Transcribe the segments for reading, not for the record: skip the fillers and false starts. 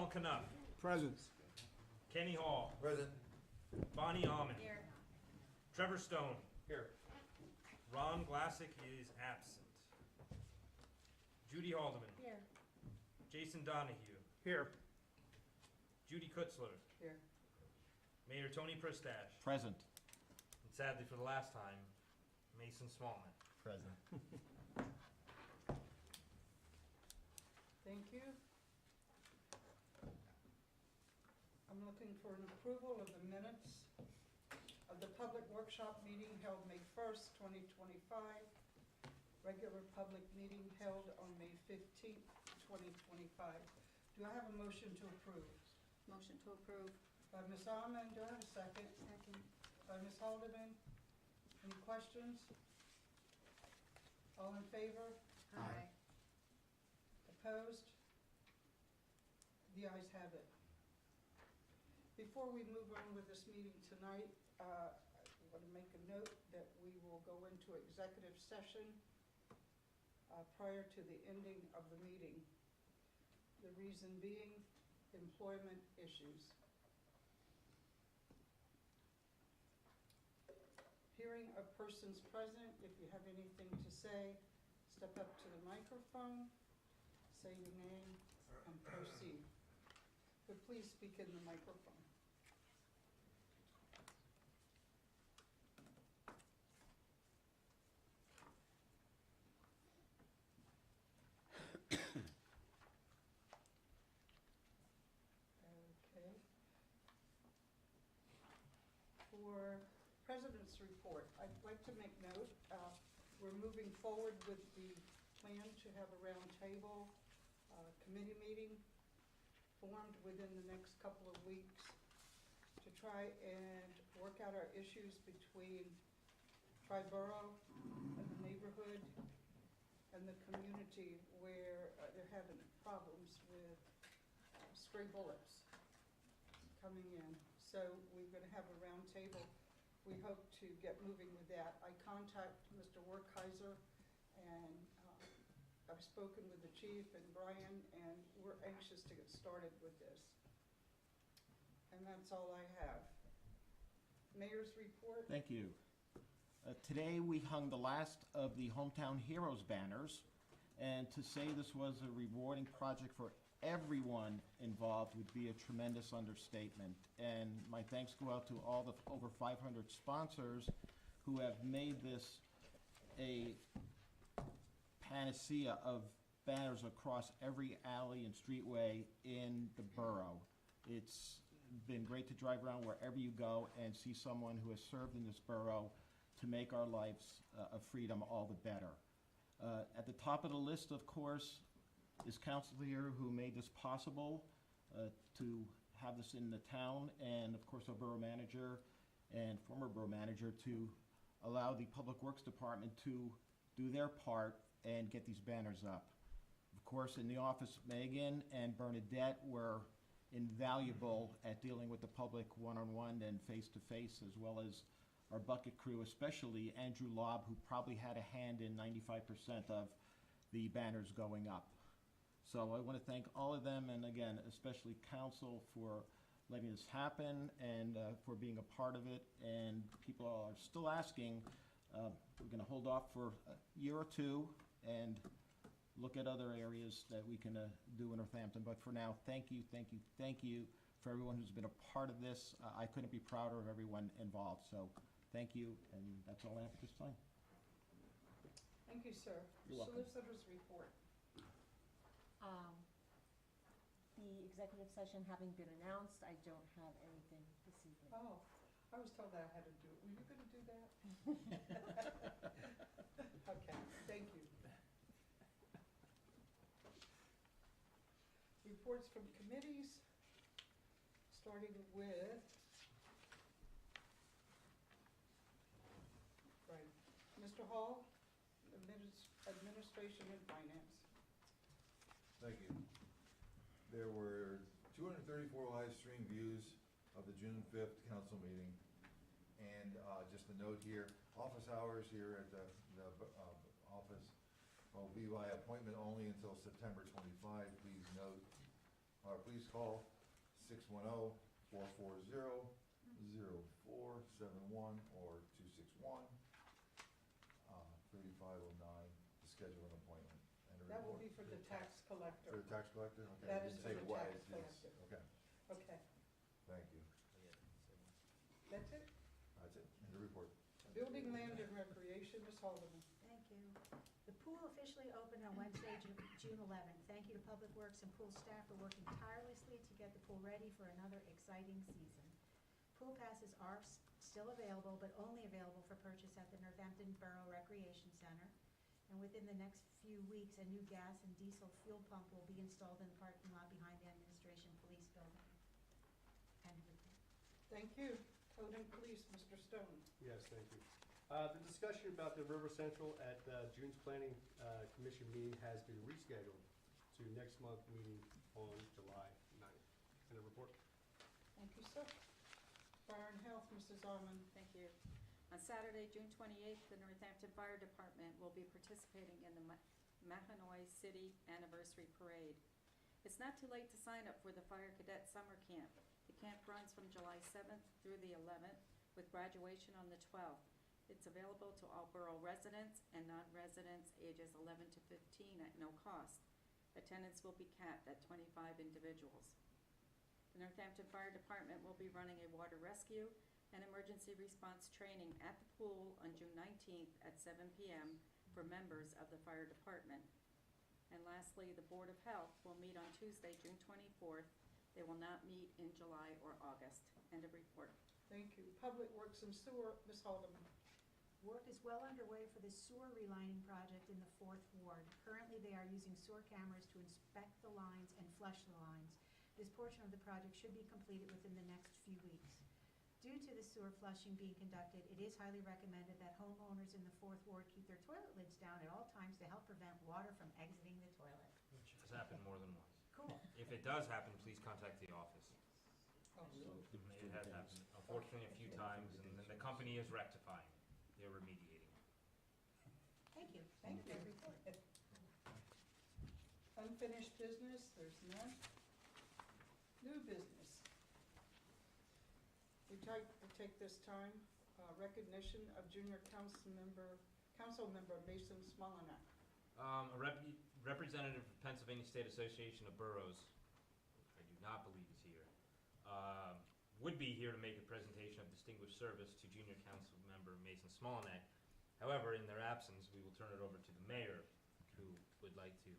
Donald Knupp. Present. Kenny Hall. Present. Bonnie Almond. Here. Trevor Stone. Here. Ron Glassick is absent. Judy Haldeman. Here. Jason Donahue. Here. Judy Kutzler. Here. Mayor Tony Pristash. Present. And sadly for the last time, Mason Smolenak. Present. Thank you. I'm looking for an approval of the minutes of the public workshop meeting held May 1st, 2025, regular public meeting held on May 15th, 2025. Do I have a motion to approve? Motion to approve. By Ms. Almond, do I have a second? Second. By Ms. Haldeman. Any questions? All in favor? Aye. Opposed? The ayes have it. Before we move on with this meeting tonight, I want to make a note that we will go into executive session prior to the ending of the meeting. The reason being employment issues. Hearing of persons present, if you have anything to say, step up to the microphone, say your name, and proceed. But please speak in the microphone. Okay. For President's report, I'd like to make note, we're moving forward with the plan to have a round table committee meeting formed within the next couple of weeks to try and work out our issues between Borough and the neighborhood and the community where they're having problems with stray bullets coming in. So we're going to have a round table. We hope to get moving with that. I contact Mr. Werkheiser, and I've spoken with the chief and Brian, and we're anxious to get started with this. And that's all I have. Mayor's report. Thank you. Today we hung the last of the Hometown Heroes banners, and to say this was a rewarding project for everyone involved would be a tremendous understatement. And my thanks go out to all the over 500 sponsors who have made this a panacea of banners across every alley and streetway in the borough. It's been great to drive around wherever you go and see someone who has served in this borough to make our lives of freedom all the better. At the top of the list, of course, is council here who made this possible to have this in the town, and of course our borough manager and former borough manager to allow the Public Works Department to do their part and get these banners up. Of course, in the office, Megan and Bernadette were invaluable at dealing with the public one-on-one and face-to-face, as well as our bucket crew, especially Andrew Lobb, who probably had a hand in 95% of the banners going up. So I want to thank all of them, and again, especially council for letting this happen and for being a part of it. And people are still asking, we're going to hold off for a year or two and look at other areas that we can do in Northampton. But for now, thank you, thank you, thank you for everyone who's been a part of this. I couldn't be prouder of everyone involved. So thank you, and that's all I have at this time. Thank you, sir. You're welcome. Solicitor's report. The executive session having been announced, I don't have anything this evening. Oh, I was told that I had to do it. Were you going to do that? Okay, thank you. Reports from committees, starting with, right, Mr. Hall, Administration and Finance. Thank you. There were 234 live stream views of the June 5th council meeting. And just a note here, office hours here at the office will be by appointment only until September 25. Please note, or please call 610-440-0471 or 261-3509 to schedule an appointment. And a That will report. be for the tax For collector. the tax collector? Okay. That you is didn't say for the what, tax it's- collector. Okay, Okay, thank you. that's it? That's it, and the report. Building, Land, and Recreation, Ms. Haldeman. Thank you. The pool officially opened on Wednesday, June 11th. Thank you to Public Works and pool staff for working tirelessly to get the pool ready for another exciting season. Pool passes are still available, but only available for purchase at the Northampton Borough Recreation Center. And within the next few weeks, a new gas and diesel fuel pump will be installed in the parking lot behind the Administration Police Building. End of report. Thank you. Code and Police, Mr. Stone. Yes, thank you. The discussion about the River Central at June's Planning Commission meeting has been rescheduled to next month meeting on July 9th. End of report. Thank you, sir. Fire and Health, Mrs. Almond. Thank you. On Saturday, June 28th, the Northampton Fire Department will be participating in the Mahanoy City Anniversary Parade. It's not too late to sign up for the Fire Cadet Summer Camp. The camp runs from July 7th through the 11th, with graduation on the 12th. It's available to all borough residents and non-residents ages 11 to 15 at no cost. Attendance will be capped at 25 individuals. The Northampton Fire Department will be running a water rescue and emergency response training at the pool on June 19th at 7 p.m. for members of the fire department. And lastly, the Board of Health will meet on Tuesday, June 24th. They will not meet in July or August. End of report. Thank you. Public Works and Sewer, Ms. Haldeman. Work is well underway for the sewer relining project in the 4th Ward. Currently, they are using sewer cameras to inspect the lines and flush the lines. This portion of the project should be completed within the next few weeks. Due to the sewer flushing being conducted, it is highly recommended that homeowners in the 4th Ward keep their toilet lids down at all times to help prevent water from exiting the toilet. Which has happened more than once. Cool. If it does happen, please contact the office. Oh, really? It has happened, unfortunately, a few times, and then the company is rectifying. They're remediating. Thank you. Thank you. Unfinished business, there's none. New business. We'd like to take this time, recognition of junior council member Mason Smolenak. A representative of Pennsylvania State Association of Boroughs, I do not believe is here, would be here to make a presentation of distinguished service to junior council member Mason Smolenak. However, in their absence, we will turn it over to the mayor, who would like to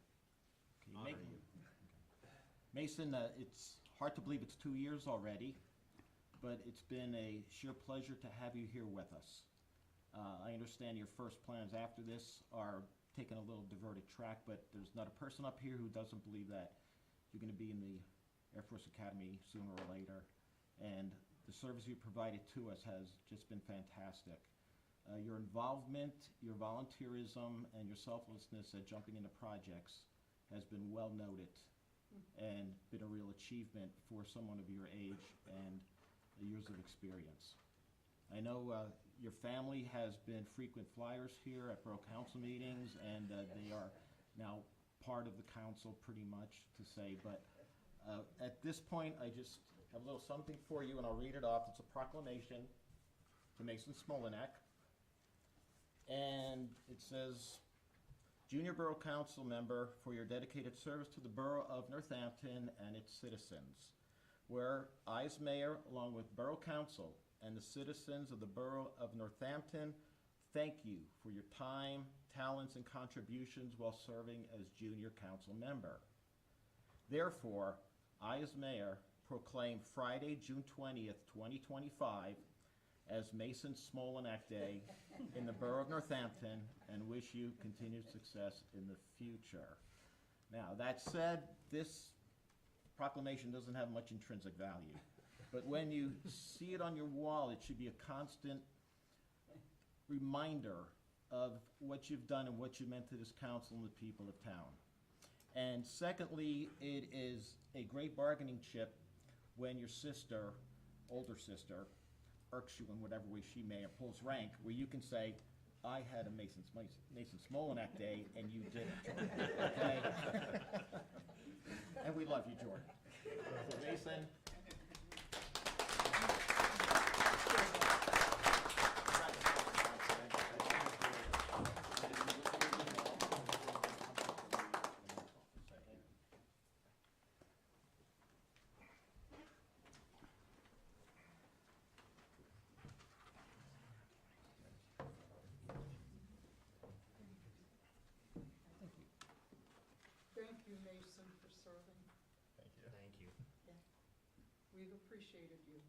honor you. Mason, it's hard to believe it's 2 years already, but it's been a sheer pleasure to have you here with us. I understand your first plans after this are taking a little diverted track, but there's not a person up here who doesn't believe that you're going to be in the Air Force Academy sooner or later. And the service you provided to us has just been fantastic. Your involvement, your volunteerism, and your selflessness at jumping into projects has been well noted and been a real achievement for someone of your age and years of experience. I know your family has been frequent flyers here at Borough Council meetings, and they are now part of the council pretty much to say, but at this point, I just have a little something for you, and I'll read it off. It's a proclamation to Mason Smolenak, and it says, Junior Borough Council member for your dedicated service to the Borough of Northampton and its citizens. Where I, as mayor, along with Borough Council and the citizens of the Borough of Northampton, thank you for your time, talents, and contributions while serving as junior council member. Therefore, I, as mayor, proclaim Friday, June 20th, 2025, as Mason Smolenak Day in the Borough of Northampton, and wish you continued success in the future. Now, that said, this proclamation doesn't have much intrinsic value, but when you see it on your wall, it should be a constant reminder of what you've done and what you meant to this council and the people of town. And secondly, it is a great bargaining chip when your sister, older sister, irks you in whatever way she may or pulls rank, where you can say, I had a Mason Smolenak Day and you didn't, okay? And we love you, Jordan. Mr. Mason. Thank you, Mason, for serving. Thank you. We've appreciated you.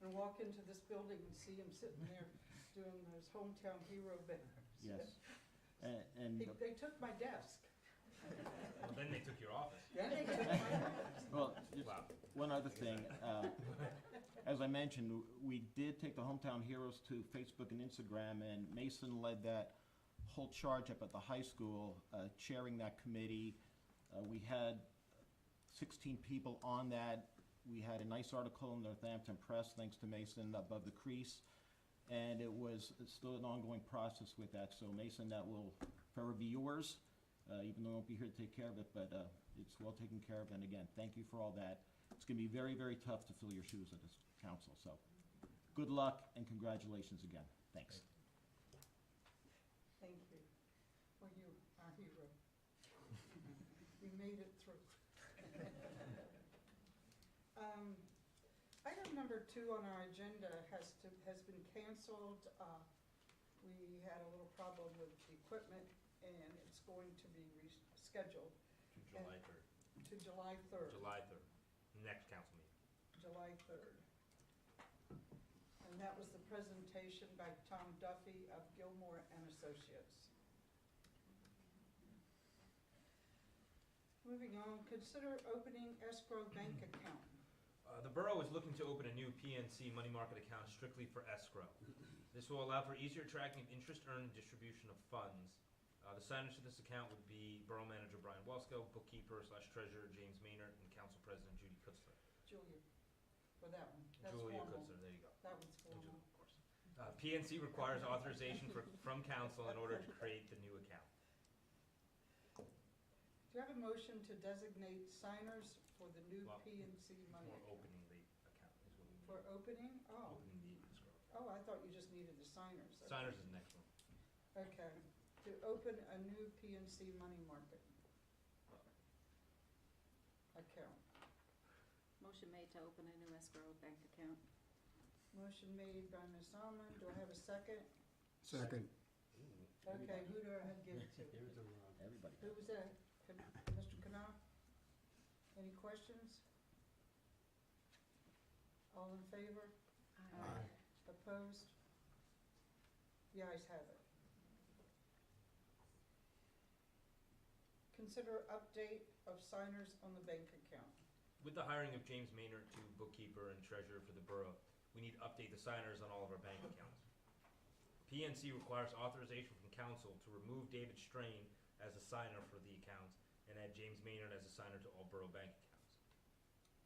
And walk into this building and see him sitting there doing those hometown hero banners. Yes. And, They took my desk. Well, then they took your office. Then they took my desk. well, just Wow. one other thing. As I mentioned, we did take the Hometown Heroes to Facebook and Instagram, and Mason led that whole charge up at the high school, chairing that committee. We had 16 people on that. We had a nice article in the Northampton Press, thanks to Mason, above the crease. And it's still an ongoing process with that. So Mason, that will forever be yours, even though I won't be here to take care of it, but it's well taken care of. And again, thank you for all that. It's going to be very, very tough to fill your shoes at this council. So good luck and congratulations again. Thanks. Thank you. Well, you are a hero. We made it through. Item number 2 on our agenda has been canceled. We had a little problem with the equipment, and it's going to be rescheduled To July 3rd. to July 3rd. July 3rd, next council meeting. July 3rd. And that was the presentation by Tom Duffy of Gilmore and Associates. Moving on, consider opening escrow bank account. The borough is looking to open a new PNC money market account strictly for escrow. This will allow for easier tracking of interest earned and distribution of funds. The signers to this account would be Borough Manager Brian Welsko, Bookkeeper/Treasurer James Maynard, and Council President Judy Kutzler. Julia, for that one. That's Julia formal. Kutzler, there you go. That one's And formal. Julie, of course. PNC requires authorization from council in order to create the new account. Do you have a motion to designate signers for the new Well, PNC money For account? opening the account is what we need. For opening? Oh, Opening the escrow. oh, I thought you just needed the signers. Okay. Signers is the next one. Okay, to open a new PNC money market account. Motion made to open a new escrow bank account. Motion made by Ms. Almond, do I have a second? Second. Okay, who do I give it to? Here's a, Everybody. Who was that? Mr. Knopf? Any questions? All in favor? Aye. Opposed? The ayes have it. Consider update of signers on the bank account. With the hiring of James Maynard to bookkeeper and treasurer for the borough, we need to update the signers on all of our bank accounts. PNC requires authorization from council to remove David Strain as a signer for the accounts and add James Maynard as a signer to all borough bank accounts.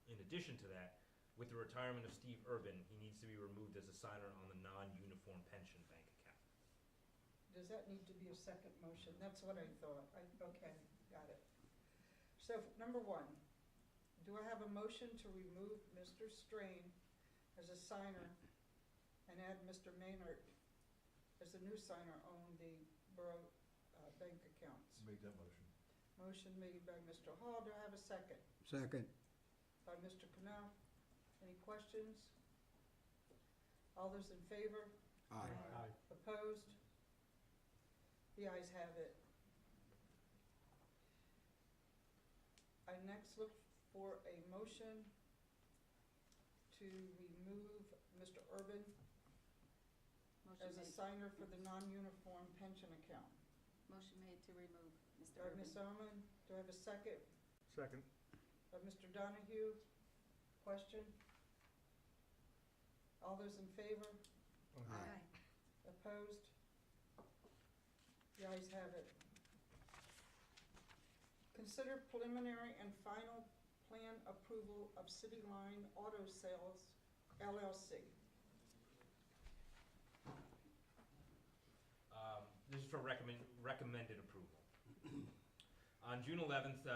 In addition to that, with the retirement of Steve Urban, he needs to be removed as a signer on the non-uniform pension bank account. Does that need to be a second motion? That's what I thought. Okay, got it. So, number 1, do I have a motion to remove Mr. Strain as a signer and add Mr. Maynard as the new signer on the borough bank accounts? Make that motion. Motion made by Mr. Hall. Do I have a second? Second. By Mr. Knopf. Any questions? All those in favor? Aye. aye. Opposed? The ayes have it. I next look for a motion to remove Mr. Urban Motion as a made, signer for the non-uniform pension account. motion made to remove Mr. By Urban. Ms. Omen, do I have a second? Second. By Mr. Donahue. Question? All those in favor? Aye. Opposed? The ayes have it. Consider preliminary and final plan approval of City Line Auto Sales LLC. This is for recommended approval. On June 11th,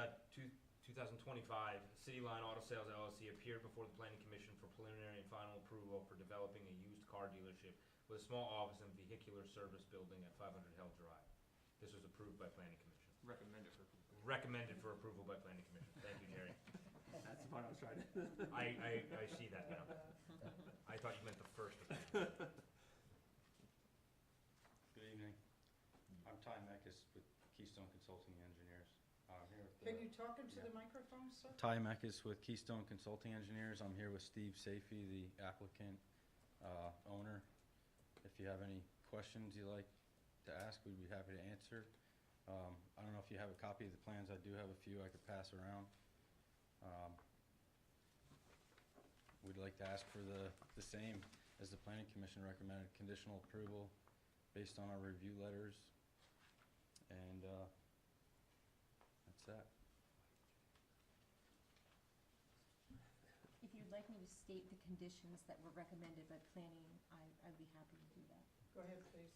2025, City Line Auto Sales LLC appeared before the Planning Commission for preliminary and final approval for developing a used car dealership with a small office and vehicular service building at 500 Hell Drive. This was approved by Planning Commission. Recommended for approval by Planning Commission. Thank you, Jerry. That's the part I was trying to. I see that now. I thought you meant the first approval. Good evening. I'm Ty Meckes with Keystone Consulting Engineers. I'm here with Can you talk into the microphone, sir? Ty Meckes with Keystone Consulting Engineers. I'm here with Steve Safey, the applicant, owner. If you have any questions you'd like to ask, we'd be happy to answer. I don't know if you have a copy of the plans. I do have a few I could pass around. We'd like to ask for the same as the Planning Commission recommended, conditional approval based on our review letters. And that's that. If you'd like me to state the conditions that were recommended by planning, I'd be happy to do that. Go ahead, please.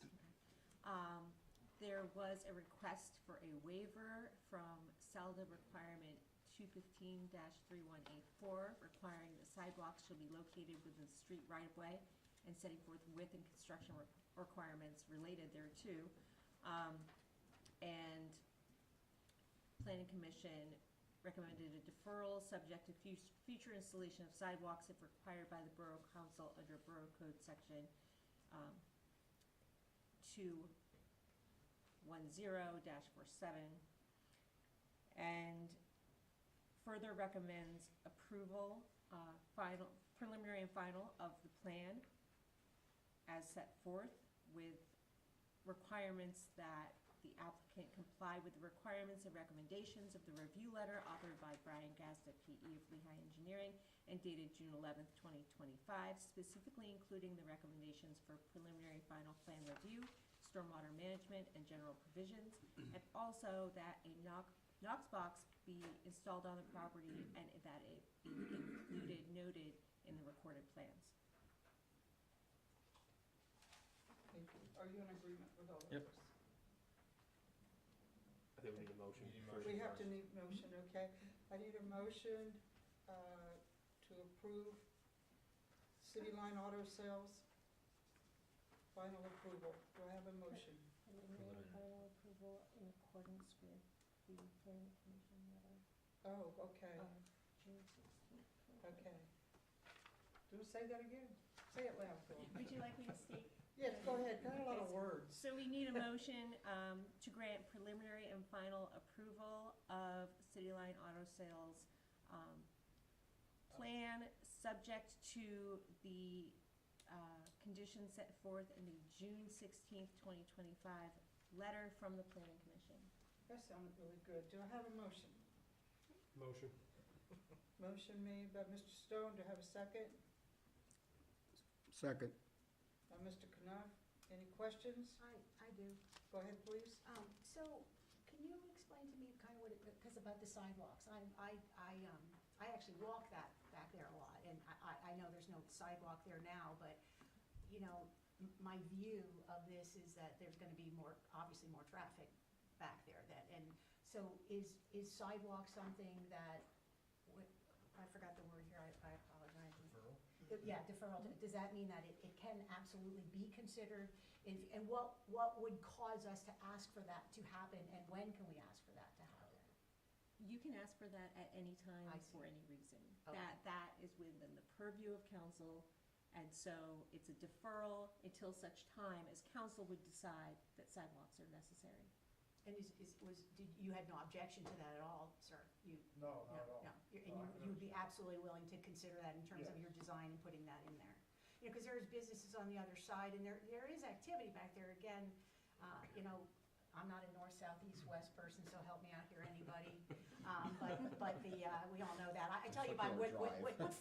There was a request for a waiver from SELDA requirement 215-3184, requiring that sidewalks shall be located within the street right-of-way and setting forth width and construction requirements related thereto. And Planning Commission recommended a deferral subject to future installation of sidewalks if required by the Borough Council under Borough Code Section 210-47, and further recommends approval, preliminary and final of the plan as set forth, with requirements that the applicant comply with the requirements and recommendations of the review letter authored by Brian Gasta, P.E. of Lehigh Engineering, and dated June 11th, 2025, specifically including the recommendations for preliminary final plan review, stormwater management, and general provisions, and also that a Knox box be installed on the property and that it be noted in the recorded plans. Thank you. Are you in agreement with all of Yep. this? I think we need a motion. We have to need motion, okay? I need a motion to approve City Line Auto Sales. Final approval. Do I have a motion? Preliminary and final approval in accordance with the planning commission letter Oh, okay, of June 16th. okay. Do say that again. Say it loud, Phil. Would you like me to state? Yes, go ahead. Got a lot of words. So we need a motion to grant preliminary and final approval of City Line Auto Sales plan, subject to the conditions set forth in the June 16th, 2025 letter from the Planning Commission. That sounded really good. Do I have a motion? Motion. Motion made by Mr. Stone. Do I have a second? Second. By Mr. Knopf. Any questions? I do. Go ahead, please. So, can you explain to me kind of what because about the sidewalks? I actually walk that back there a lot, and I know there's no sidewalk there now, but, you know, my view of this is that there's gonna be obviously more traffic back there then, and so is sidewalk something that, I forgot the word here, I apologize. Deferral? Yeah, deferral. Does that mean that it can absolutely be considered? And what would cause us to ask for that to happen, and when can we ask for that to happen? You can ask for that at any time I see. for any reason. Okay. That is within the purview of council, and so it's a deferral until such time as council would decide that sidewalks are necessary. And you had no objection to that at all, sir? No, not at all. No, and you'd be absolutely willing to consider that in terms of your design and putting that in there? You know, because there's businesses on the other side, and there is activity back there. Again, you know, I'm not a north, south, east, west person, so help me out here, anybody. But we all know that. I tell you by what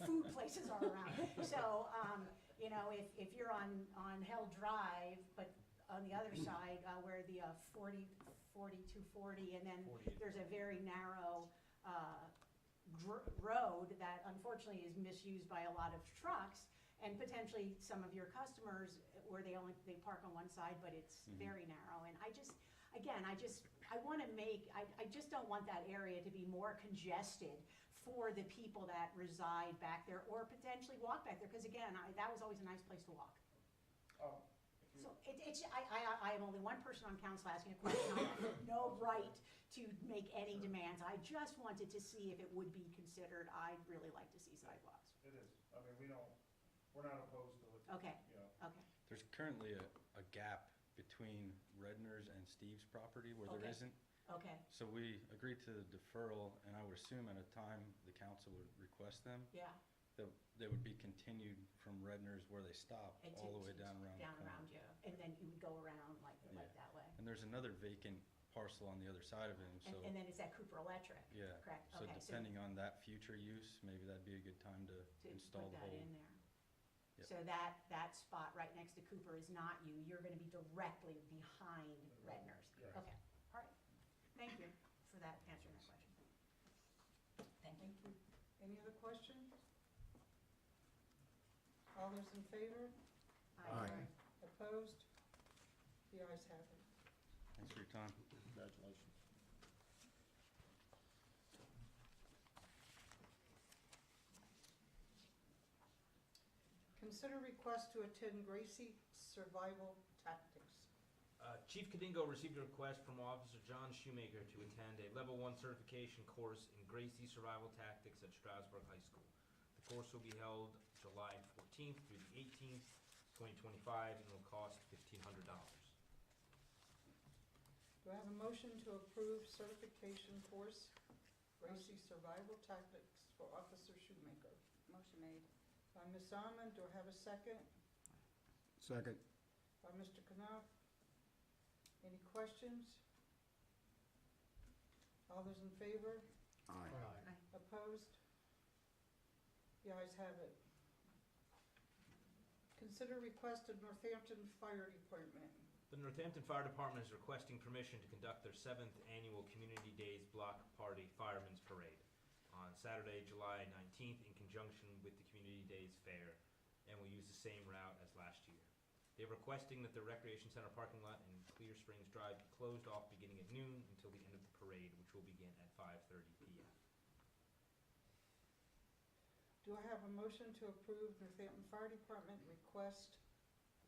food places are around. So, you know, if you're on Hell Drive, but on the other side, where the 240, and then there's a very narrow road that unfortunately is misused by a lot of trucks, and potentially some of your customers where they park on one side, but it's very narrow. And I again, I just don't want that area to be more congested for the people that reside back there or potentially walk back there, because again, that was always a nice place to walk. So I am only one person on council asking a question. I have no right to make any demands. I just wanted to see if it would be considered. I'd really like to see sidewalks. It is. I mean, we're not opposed to it. Okay, You know, okay. There's currently a gap between Redner's and Steve's property where there Okay. isn't. Okay, So we agreed to the deferral, and I would assume at a time the council would request them, yeah. that they would be continued from Redner's where they stopped, And all the way down around the Down corner. around you, and then you would go around like Yeah. that way. And there's another vacant parcel on the other side of him, so, And then it's that Cooper Electric, yeah. correct? So Okay, depending on that future use, maybe that'd be a good time to to install put the that whole. in there. Yep. So that spot right next to Cooper is not you. You're gonna be directly behind Redner's. Yes. Okay, all right. Thank you for that, answering that question. Thank you. Thank you. Any other questions? All those in favor? Aye. Opposed? The ayes have it. Thanks for your time. Congratulations. Consider request to attend Gracie Survival Tactics. Chief Kadingo received a request from Officer John Shoemaker to attend a Level 1 certification course in Gracie Survival Tactics at Strasburg High School. The course will be held July 14th through the 18th, 2025, and will cost $1,500. Do I have a motion to approve certification course, Gracie Survival Tactics for Officer Shoemaker? Motion made. By Ms. Almond, do I have a second? Second. By Mr. Knopf. Any questions? All those in favor? Aye. Opposed? The ayes have it. Consider request of Northampton Fire Department. The Northampton Fire Department is requesting permission to conduct their 7th annual Community Days Block Party Firemen's Parade on Saturday, July 19th, in conjunction with the Community Days Fair, and will use the same route as last year. They're requesting that the Recreation Center parking lot and Clear Springs Drive be closed off beginning at noon until the end of the parade, which will begin at 5:30 p.m. Do I have a motion to approve Northampton Fire Department request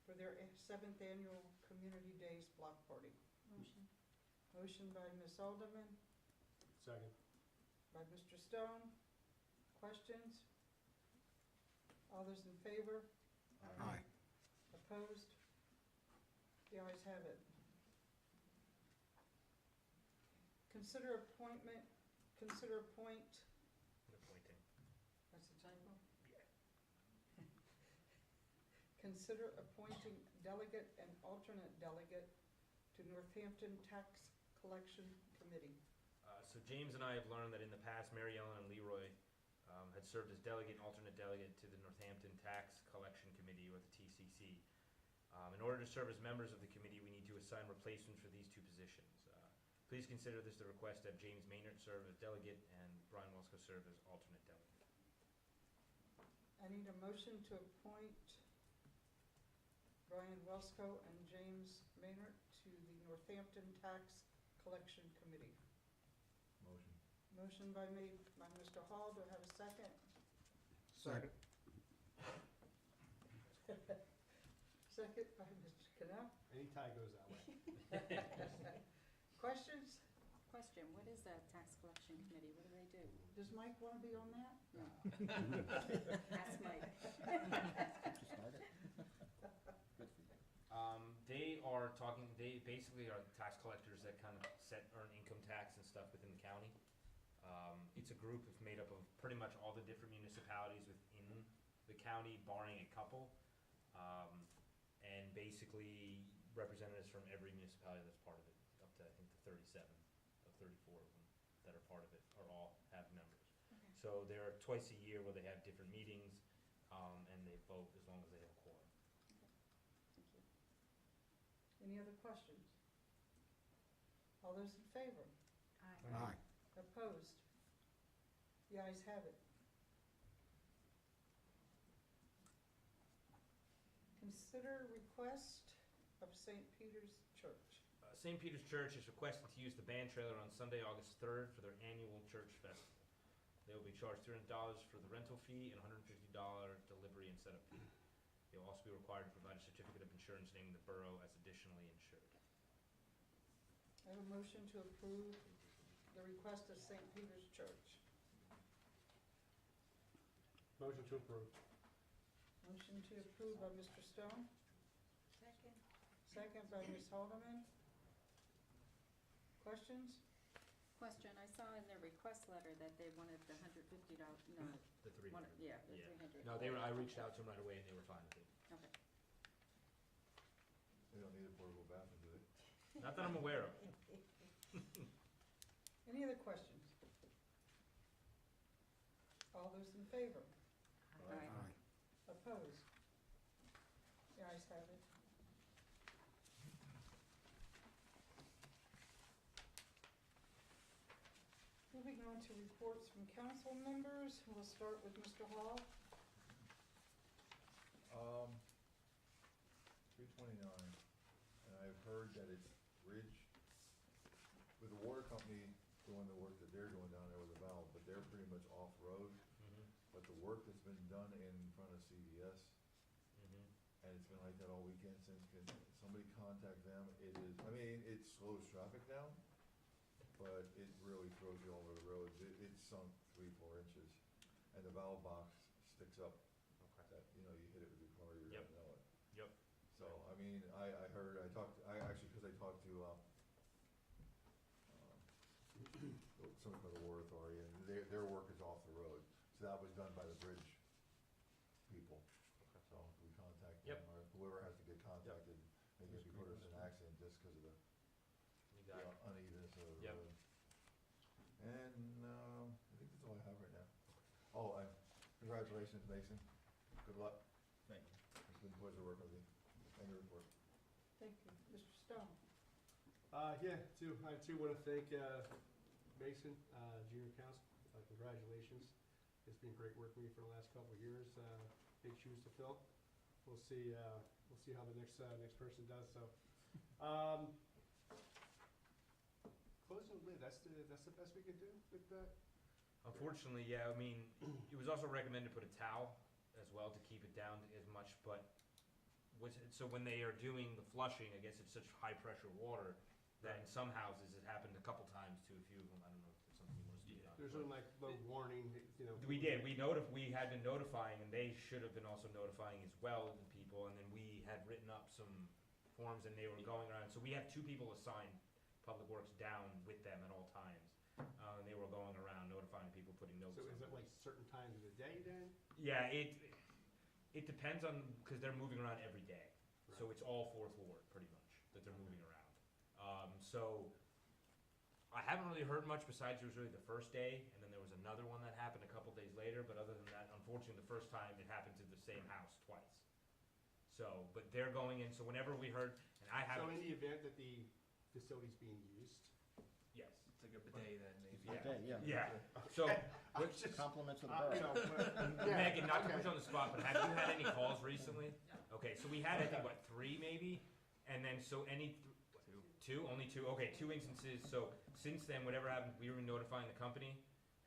for their 7th annual Community Days Block Party? Motion. Motion by Ms. Alderman, Second. by Mr. Stone. Questions? All those in favor? Aye. Opposed? The ayes have it. Consider appoint, And appointing. that's a typo? Consider appointing delegate and alternate delegate to Northampton Tax Collection Committee. So James and I have learned that in the past, Mary Ellen and Leroy had served as delegate and alternate delegate to the Northampton Tax Collection Committee, or the TCC. In order to serve as members of the committee, we need to assign replacements for these two positions. Please consider this the request to have James Maynard serve as delegate and Brian Welsko serve as alternate delegate. I need a motion to appoint Brian Welsko and James Maynard to the Northampton Tax Collection Committee. Motion. Motion by Mr. Hall, do I have a second? Second. Second by Mr. Knopf. Any tie goes that way. Questions? Question, what is that tax collection committee? What do they do? Does Mike want to be on that? No. Ask Mike. Did you start it? Good for you. They basically are the tax collectors that kind of earn income tax and stuff within the county. It's a group that's made up of pretty much all the different municipalities within the county, barring a couple. And basically representatives from every municipality that's part of it, up to I think the 37 of 34 of them that are part of it, are all have members. Okay. So they're twice a year where they have different meetings, and they vote as long as they have a quorum. Thank you. Any other questions? All those in favor? Aye. Aye. Opposed? The ayes have it. Consider request of St. Peter's Church. St. Peter's Church is requested to use the band trailer on Sunday, August 3rd for their annual church festival. They will be charged $300 for the rental fee and $150 delivery and setup fee. They will also be required to provide a certificate of insurance naming the borough as additionally insured. I have a motion to approve the request of St. Peter's Church. Motion to approve. Motion to approve by Mr. Stone, Second. second by Ms. Haldeman. Questions? Question, I saw in their request letter that they wanted the $150, no, The 300. yeah, the Yeah. 300. No, I reached out to them right away and they were fine with it. Okay. They don't need a portable bathroom, do they? Not that I'm aware of. Any other questions? All those in favor? Aye. Aye. Opposed? The ayes have it. Moving on to reports from council members, we'll start with Mr. Hall. 329, and I've heard that it's bridge, with the water company doing the work that they're doing down there with the valve, but they're pretty much off-road. But the work that's been done in front of CVS, and it's been like that all weekend since, can somebody contact them? It is, I mean, it slows traffic down, but it really throws you all over the roads. It's sunk 3-4 inches, and the valve box sticks up that, you know, you hit it with your car, you're Yep. gonna know it. Yep. So, I mean, I heard, I talked, because I talked to, somebody from the Water Authority, and their work is off the road. So that was done by the bridge people. So we contact them, Yep. or whoever has to get contacted, maybe if you put us in an accident just because of the You got it. unevenness of the Yep. road. And, I think that's all I have right now. Oh, and congratulations, Mason. Good luck. Thank you. It's been a pleasure working with you. And your report. Thank you. Mr. Stone? I too want to thank Mason, junior counsel. Congratulations. It's been great working with you for the last couple of years. Big shoes to fill. We'll see how the next person does. So, closing the lid. That's the best we could do with that. Unfortunately, yeah, I mean, it was also recommended to put a towel as well to keep it down as much, but so when they are doing the flushing, I guess it's such high pressure water that in some houses it happened a couple times to a few of them. I don't know if it's something you want to speak on. There's only like low warning, you know. We did, we had been notifying, and they should have been also notifying as well the people, and then we had written up some forms and they were going around, so we have 2 people assigned Public Works down with them at all times. And they were going around notifying people, putting notes So on is it them. like certain times of the day then? Yeah, it depends on, because they're moving around every day. So it's all 4th Ward, pretty much, that they're moving around. So I haven't really heard much besides it was really the first day, and then there was another one that happened a couple days later, but other than that, unfortunately, the first time it happened to the same house twice. So, but they're going in, so whenever we heard, and I So haven't, in the event that the facility's being used, yes. It's like a bidet then, maybe. Yeah. Okay, yeah. So, Compliments of the you borough. know, yeah, Megan, not to okay. put you on the spot, but have you had any calls recently? Okay, so we had, I think, 3 maybe? And then, so two? Only 2? Okay, 2 instances. So since then, whatever happened, we were notifying the company,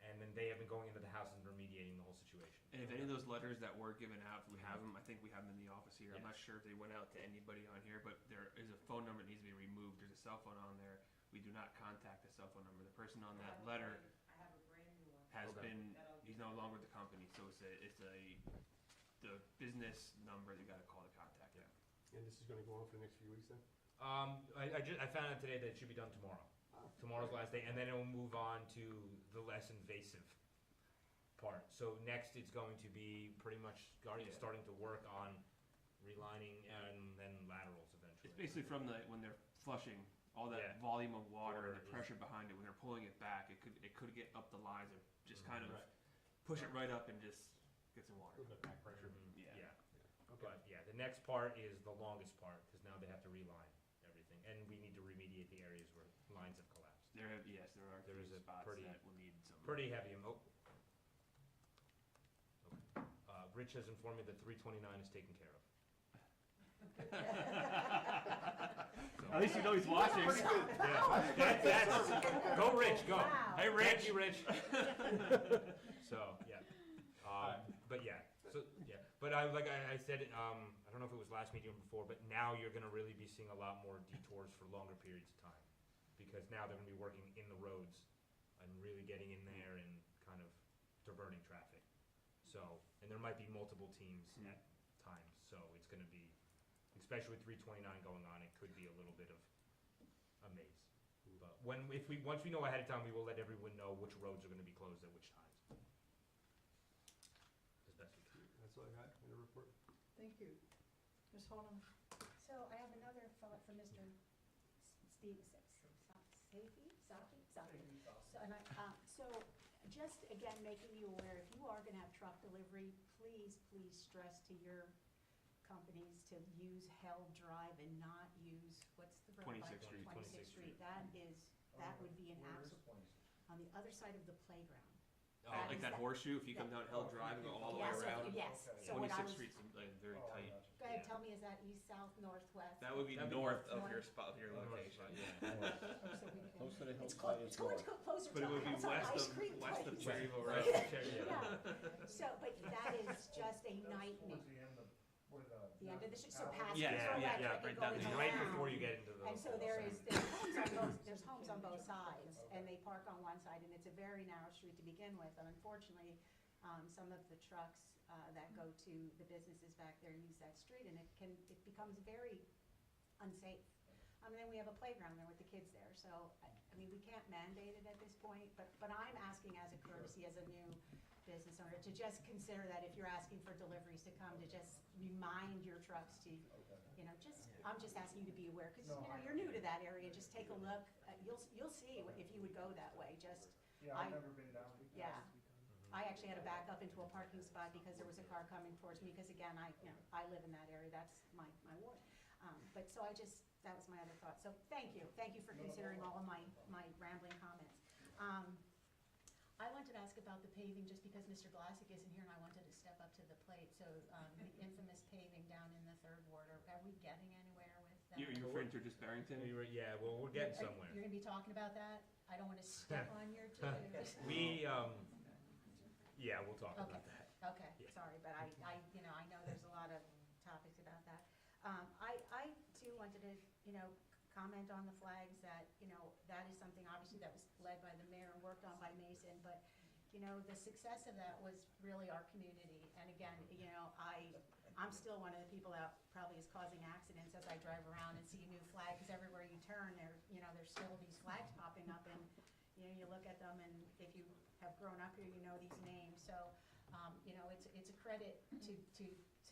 and then they have been going into the house and remediating the whole situation. And if any of those letters that were given out, if we have them, I think we have them in the office here. I'm Yes. not sure if they went out to anybody on here, but there is a phone number that needs to be removed. There's a cell phone on there. We do not contact the cell phone number. The person on that letter I have a brand new one. has Okay. been, he's no longer with the company, so the business number you gotta call to contact them. And this is gonna go on for the next few weeks then? I found out today that it should be done tomorrow. Tomorrow's the last day, and then it will move on to the less invasive part. So next, it's going to be pretty much starting to work on relining and then laterals eventually. It's basically from when they're flushing, all that Yeah. volume of water Water and the is- pressure behind it, when they're pulling it back, it could get up the lines and just kind of Right. push it right up and just get some A water. little bit back pressure. Yeah. Okay. But yeah, the next part is the longest part, because now they have to reline everything, and we need to remediate the areas where lines have collapsed. There are There is few a spots pretty- that will need some. Pretty heavy. Okay. Rich has informed me that 329 is taken care of. So, At least you know he's watching. Yeah, that's, go Rich, go. Wow. Hey, Rich. Thank you, Rich. So, yeah. But yeah, so, yeah. But like I said, I don't know if it was last meeting or before, but now you're gonna really be seeing a lot more detours for longer periods of time. Because now they're gonna be working in the roads and really getting in there and kind of diverting traffic. So, and there might be multiple teams at times, so it's gonna be, especially with 329 going on, it could be a little bit of a maze. But once we know ahead of time, we will let everyone know which roads are gonna be closed at which times. As best we can. That's all I got in the report. Thank you. Ms. Holman? So I have another thought for Mr. Steve, Safi? So, and so just again, making you aware, if you are gonna have truck delivery, please stress to your companies to use Held Drive and not use, what's the road? 26th Street. 26th Street. That would be an absolute, on the other side of the playground. Oh, like that horseshoe, if you come down Hell Drive and go all the way Yes, around. yes. So what I 26th was, Street's very tight. go ahead, Yeah. tell me, is that east, south, north, west? That would be That'd be north of north. your spot, your location. Yeah. Oh, so we can- Close to the It's hillside it's is going north. to go closer But to it would be Hill's west ice of, cream west of place. Cherryville Right. Road. Yeah, so, but that is just a nightmare. Towards the end of, where the. The end of the, so alley- past. Yeah, Borough, yeah, and right going down the- Right around. before you get into the. And so there's homes on both sides, and they park on one side, and it's a very narrow street to begin with, and unfortunately, some of the trucks, that go to the businesses back there use that street, and it becomes very unsafe. I mean, then we have a playground there with the kids there, so, I mean, we can't mandate it at this point, but I'm asking as a courtesy, as a new business owner, to just consider that if you're asking for deliveries to come, to just remind your trucks to, you know, I'm just asking you to be aware, because, you know, you're new to that area, just take a look, you'll see if you would go that way, just, Yeah, I've never been down. yeah. I actually had to back up into a parking spot because there was a car coming towards me, because again, I live in that area, that's my ward. But so that was my other thought, so thank you for considering all of my rambling comments. I wanted to ask about the paving, just because Mr. Glassick isn't here, and I wanted to step up to the plate, so, the infamous paving down in the 3rd Ward, are we getting anywhere with that? You're referring to just Barrington? Yeah, well, we're getting somewhere. You're gonna be talking about that? I don't wanna step on your toes. Yeah, we'll talk Okay. about that. Okay, Yeah. sorry, but I know there's a lot of topics about that. I too wanted to, comment on the flags, that, that is something obviously that was led by the mayor and worked on by Mason, but, the success of that was really our community. And again, I'm still one of the people that probably is causing accidents as I drive around and see a new flag, because everywhere you turn, there's still these flags popping up, and, you look at them, and if you have grown up here, you know these names. So, it's a credit to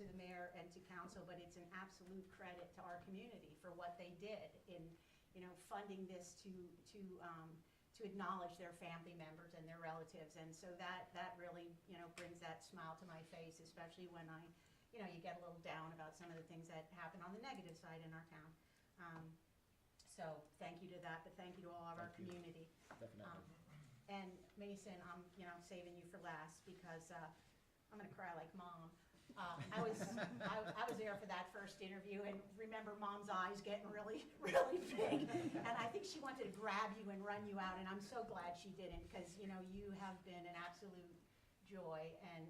the mayor and to council, but it's an absolute credit to our community for what they did in, funding this to acknowledge their family members and their relatives. And so that really, brings that smile to my face, especially when you get a little down about some of the things that happen on the negative side in our town. So thank you to that, but thank you to all of our community. Definitely. And Mason, I'm, saving you for last, because, I'm gonna cry like Mom. I was there for that first interview, and remember Mom's eyes getting really, really big. And I think she wanted to grab you and run you out, and I'm so glad she didn't, because, you have been an absolute joy. And,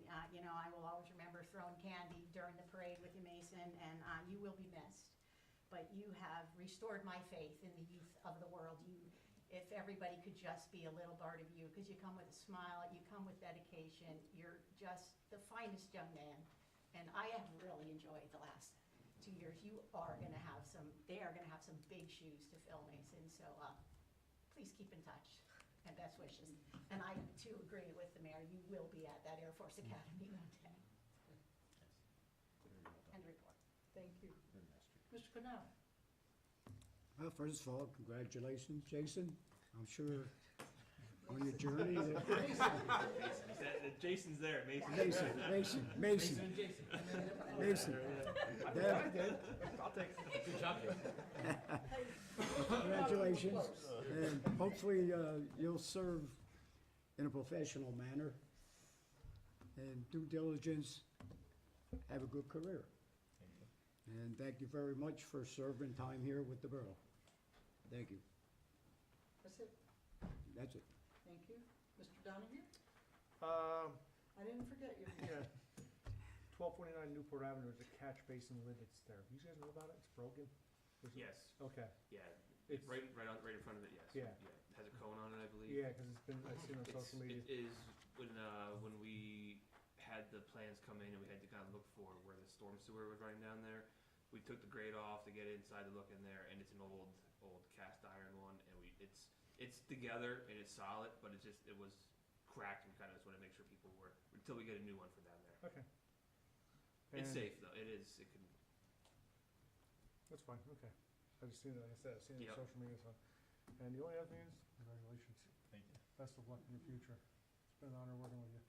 I will always remember throwing candy during the parade with you, Mason, and you will be missed. But you have restored my faith in the youth of the world. If everybody could just be a little part of you, because you come with a smile, you come with dedication, you're just the finest young man. And I have really enjoyed the last 2 years. They are gonna have some big shoes to fill, Mason, so, please keep in touch, and best wishes. And I too agree with the mayor, you will be at that Air Force Academy one day. End report. Thank you. Mr. Canal? Well, first of all, congratulations, Jason. I'm sure on your journey that Jason's there, Mason. Mason. Deb, I'll take it. Good job, Jason. congratulations. And hopefully, you'll serve in a professional manner and due diligence, have a good career. And thank you very much for serving time here with the borough. Thank you. That's it. That's it. Thank you. Mr. Donahue? Um, I didn't forget you. yeah, 1249 Newport Avenue, there's a catch basin lid that's there. You guys know about it? It's broken? Is it- Yes, Okay, yeah, It's- right in front of it, yes. Yeah. It has a cone on it, I believe. yeah, because it's been, I've seen on It's- social media. It is, when we had the plans come in and we had to kind of look for where the storm sewer was running down there, we took the grate off to get inside to look in there, and it's an old cast iron one, and it's together and it's solid, but it was cracked, and we kind of just want to make sure people were, until we get a new one for down there. Okay. It's And- safe though, it can, That's fine, okay. I just seen it, like I said, I've seen it Yep. on social media, so. And the only other thing is, congratulations. Thank you. Best of luck in your future. It's been an honor working with you.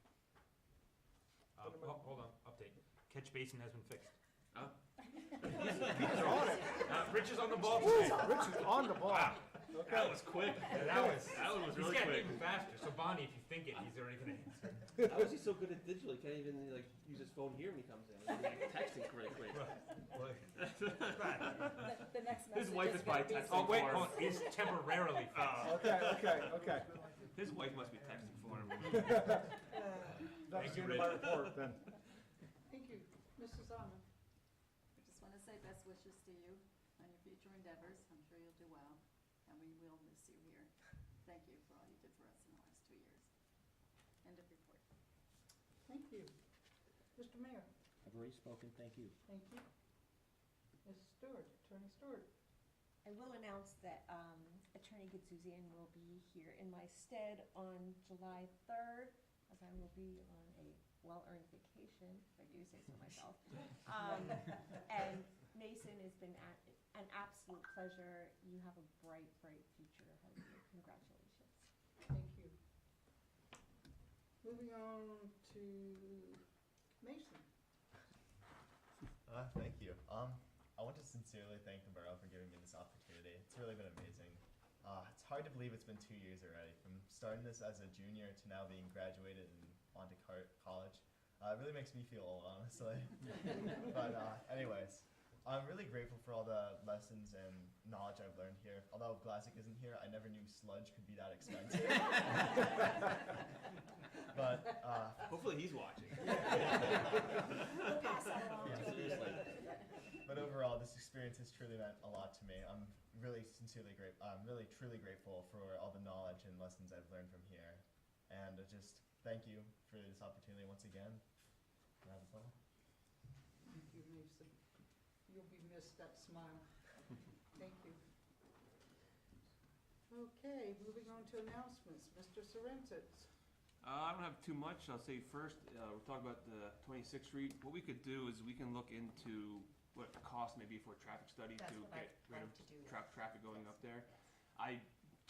Hold on, update. Catch basin has been fixed. oh, Rich is on the ball today. Rich is on the ball. Wow. Okay. That was quick. That one was He's really getting quick. even faster. So Bonnie, if you think it, he's already gonna answer. How is he so good at digital? He can't even like use his phone here when he comes in. He's like texting really quick. The next message His wife is gonna probably be texting Oh, wait, for him. hold on. Is temporarily fixed. Okay. His wife must be texting for him. That's Thank you, the end of my Rich. report then. Thank you. Mrs. Allen? I just want to say best wishes to you on your future endeavors. I'm sure you'll do well, and we will miss you here. Thank you for all you did for us in the last 2 years. End of report. Thank you. Mr. Mayor? I've already spoken, thank you. Thank you. Ms. Stewart, Attorney Stewart? I will announce that Attorney Gitzuzian will be here in my stead on July 3rd, as I will be on a well-earned vacation, if I do say so myself. And Mason, it's been an absolute pleasure. You have a bright, bright future ahead of you. Congratulations. Thank you. Moving on to Mason. Thank you. I want to sincerely thank the borough for giving me this opportunity. It's really been amazing. It's hard to believe it's been 2 years already. From starting this as a junior to now being graduated and onto college. It really makes me feel old, honestly. But anyways, I'm really grateful for all the lessons and knowledge I've learned here. Although Glassick isn't here, I never knew sludge could be that expensive. But Hopefully he's watching. We'll pass that along to him. seriously. But overall, this experience has truly meant a lot to me. I'm really sincerely grateful. I'm really truly grateful for all the knowledge and lessons I've learned from here. And just thank you for this opportunity once again. And that's all. Thank you, Mason. You'll be missed, that smile. Thank you. Okay, moving on to announcements. Mr. Sorrentins. I don't have too much. I'll say first, we're talking about the 26th Street. What we could do is we can look into what the cost may be for a traffic study That's to what get I'd rid of like to do. traffic going up there.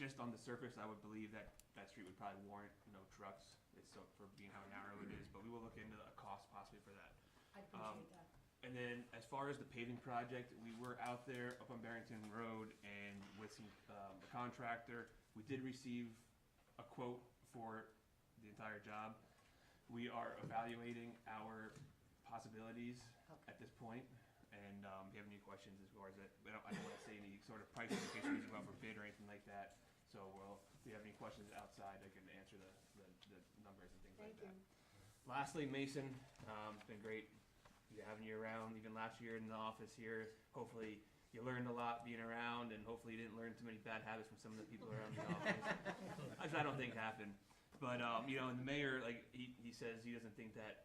Just on the surface, I would believe that street would probably warrant no trucks. It's so, for being how narrow it is, but we will look into a cost possibly for that. I appreciate that. And then as far as the paving project, we were out there up on Barrington Road and with some, a contractor. We did receive a quote for the entire job. We are evaluating our possibilities at this point. And if you have any questions as far as that, I don't want to say any sort of prices in case we need to go out for bid or anything like that. So if you have any questions outside, I can answer the numbers and things like Thank that. you. Lastly, Mason, it's been great having you around, even last year in the office here. Hopefully you learned a lot being around, and hopefully you didn't learn too many bad habits from some of the people around the office, which I don't think happened. But, and the mayor, like, he says he doesn't think that,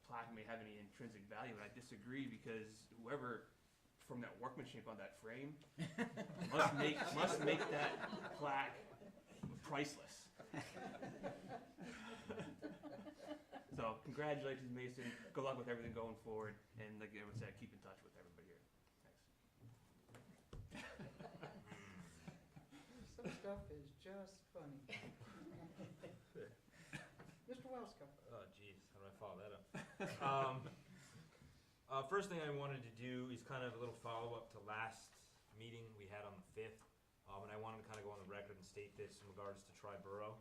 plaque may have any intrinsic value, and I disagree, because whoever, from that workmanship on that frame, must make that plaque priceless. So, congratulations, Mason. Good luck with everything going forward, and like everyone said, keep in touch with everybody here. Thanks. Some stuff is just funny. Mr. Welska. Oh, jeez, how do I follow that up? First thing I wanted to do is kind of a little follow-up to last meeting we had on the 5th. And I wanted to kind of go on the record and state this in regards to Tri-Borough.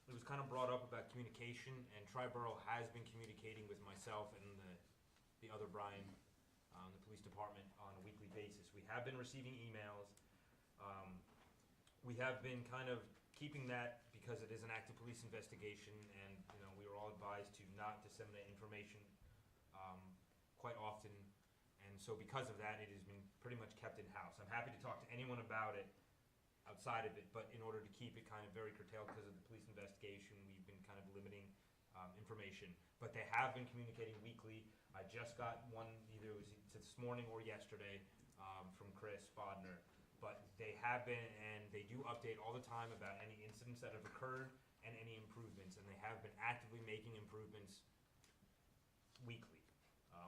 It was kind of brought up about communication, and Tri-Borough has been communicating with myself and the other Brian, the police department, on a weekly basis. We have been receiving emails, We have been kind of keeping that because it is an active police investigation, and, you know, we were all advised to not disseminate information quite often, and so because of that, it has been pretty much kept in-house. I'm happy to talk to anyone about it outside of it, but in order to keep it kind of very curtailed because of the police investigation, we've been kind of limiting information. But they have been communicating weekly. I just got one, either it was this morning or yesterday, from Chris Bodner. But they have been, and they do update all the time about any incidents that have occurred and any improvements, and they have been actively making improvements weekly.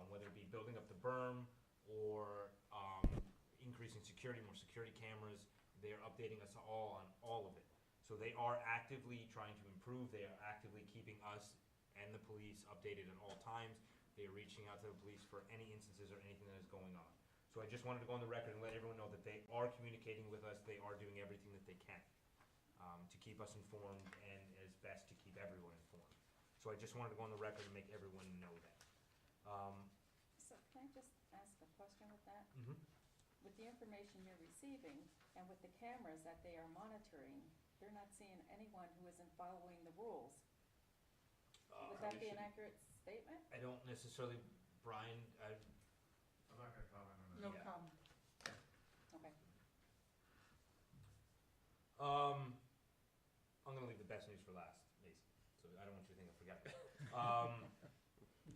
Whether it be building up the berm or increasing security, more security cameras, they are updating us all on all of it. So they are actively trying to improve. They are actively keeping us and the police updated at all times. They are reaching out to the police for any instances or anything that is going on. So I just wanted to go on the record and let everyone know that they are communicating with us. They are doing everything that they can to keep us informed and as best to keep everyone informed. So I just wanted to go on the record and make everyone know that. So can I just ask a question with that? Mhm. With the information you're receiving and with the cameras that they are monitoring, they're not seeing anyone who isn't following the rules. Would that be an accurate statement? I don't necessarily, Brian, I'm not gonna comment on that. No Yeah. comment. Okay. I'm gonna leave the best news for last, Mason, so I don't want you to think I forgot it.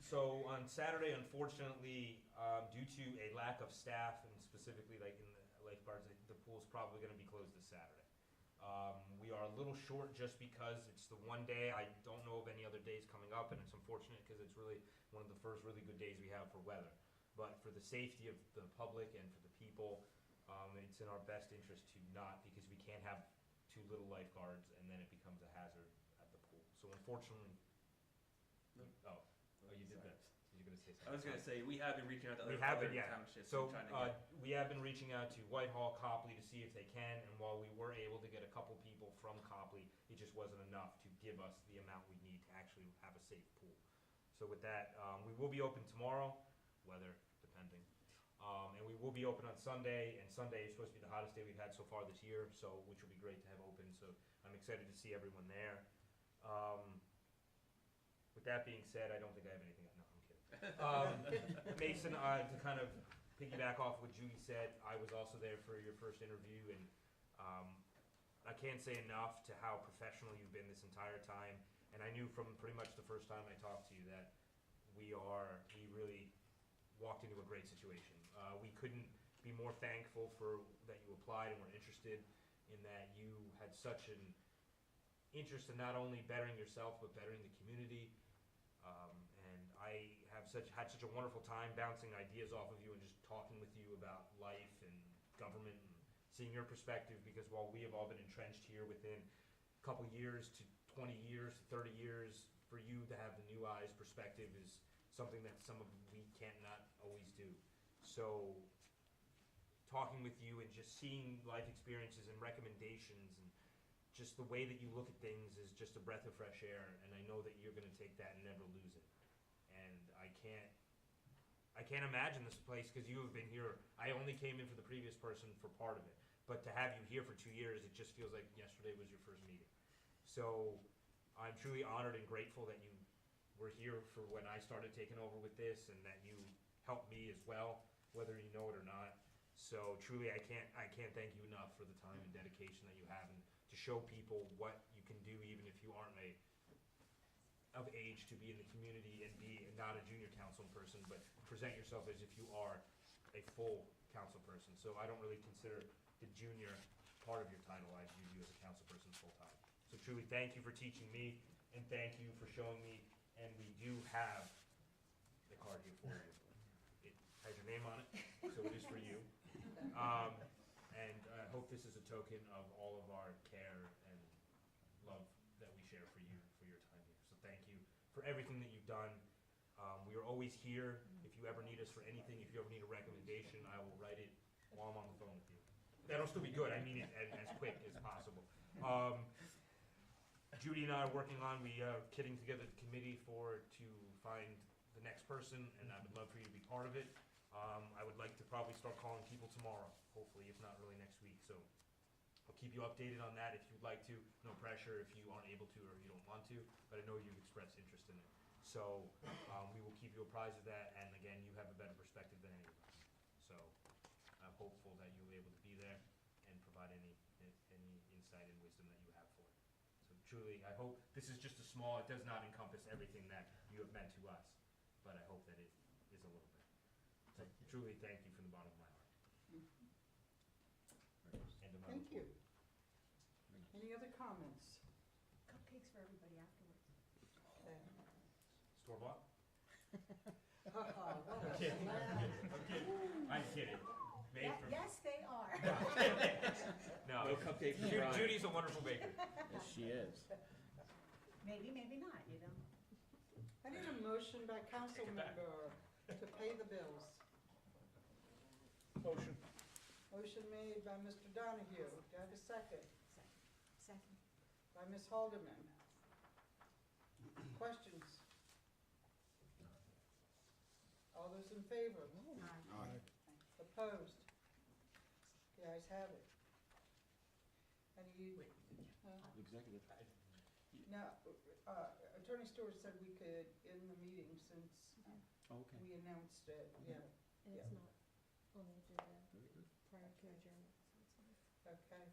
So on Saturday, unfortunately, due to a lack of staff, and specifically like in the lifeguards, the pool's probably gonna be closed this Saturday. We are a little short just because it's the one day. I don't know of any other days coming up, and it's unfortunate because it's really one of the first really good days we have for weather. But for the safety of the public and for the people, it's in our best interest to not, because we can't have too little lifeguards and then it becomes a hazard at the pool. So unfortunately, you did that. You're gonna say something. I was gonna say, we have been reaching out to We other have other been, yeah. townships So, and trying to get. we have been reaching out to Whitehall, Copley to see if they can, and while we were able to get a couple people from Copley, it just wasn't enough to give us the amount we need to actually have a safe pool. So with that, we will be open tomorrow, weather depending. And we will be open on Sunday, and Sunday is supposed to be the hottest day we've had so far this year, so, which will be great to have open, so I'm excited to see everyone there. With that being said, I don't think I have anything, no, I'm kidding. Mason, to kind of piggyback off what Judy said, I was also there for your first interview, and I can't say enough to how professional you've been this entire time. And I knew from pretty much the first time I talked to you that we really walked into a great situation. We couldn't be more thankful for that you applied and were interested, in that you had such an interest in not only bettering yourself but bettering the community. And I have had such a wonderful time bouncing ideas off of you and just talking with you about life and government and seeing your perspective, because while we have all been entrenched here within a couple years to 20 years to 30 years, for you to have the new eyes perspective is something that we can't not always do. So talking with you and just seeing life experiences and recommendations and just the way that you look at things is just a breath of fresh air, and I know that you're gonna take that and never lose it. And I can't imagine this place, because you have been here. I only came in for the previous person for part of it, but to have you here for 2 years, it just feels like yesterday was your first meeting. So I'm truly honored and grateful that you were here for when I started taking over with this, and that you helped me as well, whether you know it or not. So truly, I can't thank you enough for the time and dedication that you have, and to show people what you can do, even if you aren't of age to be in the community and be not a junior council person, but present yourself as if you are a full council person. So I don't really consider the junior part of your title. I view you as a council person full time. So truly, thank you for teaching me, and thank you for showing me. And we do have the card here for you. It has your name on it, so it is for you. And I hope this is a token of all of our care and love that we share for you for your time here. So thank you for everything that you've done. We are always here. If you ever need us for anything, if you ever need a recommendation, I will write it while I'm on the phone with you. That'll still be good. I mean it as quick as possible. Judy and I are working on, we are getting together the committee to find the next person, and I would love for you to be part of it. I would like to probably start calling people tomorrow, hopefully, if not early next week. So I'll keep you updated on that if you'd like to. No pressure if you aren't able to or you don't want to, but I know you've expressed interest in it. So, we will keep you apprised of that, and again, you have a better perspective than any of us. So, I'm hopeful that you'll be able to be there and provide any insight and wisdom that you have for it. So truly, I hope, this is just a small, it does not encompass everything that you have meant to us, but I hope that it is a little bit. So truly, thank you from the bottom of my heart. End of my Thank you. report. Any other comments? Cupcakes for everybody afterwards. Okay. Store bought? What a I'm kidding. slam. I'm kidding. I'm kidding. Made from. Yes, they are. No, No cupcakes for Ju- Brian. Judy's a wonderful baker. Yes, she is. Maybe, maybe not, you know? I need a motion by council Take it back. member to pay the bills. Motion. Motion made by Mr. Donahue. Do I have a second? Second. By Ms. Haldeman. Questions? All those in favor? Aye. Opposed? The ayes have it. And you, Executive. now, Attorney Stewart said we could end the meeting since Okay. we announced it, yeah, And Yeah. it's not on the agenda Very good. prior to adjournment, so it's not. okay.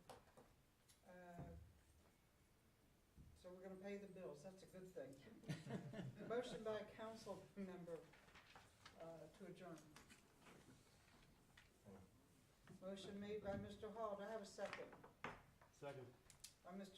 So we're gonna pay the bills, that's a good thing. Motion by council member to adjourn. Motion made by Mr. Hall, do I have a second? Second. By Mr.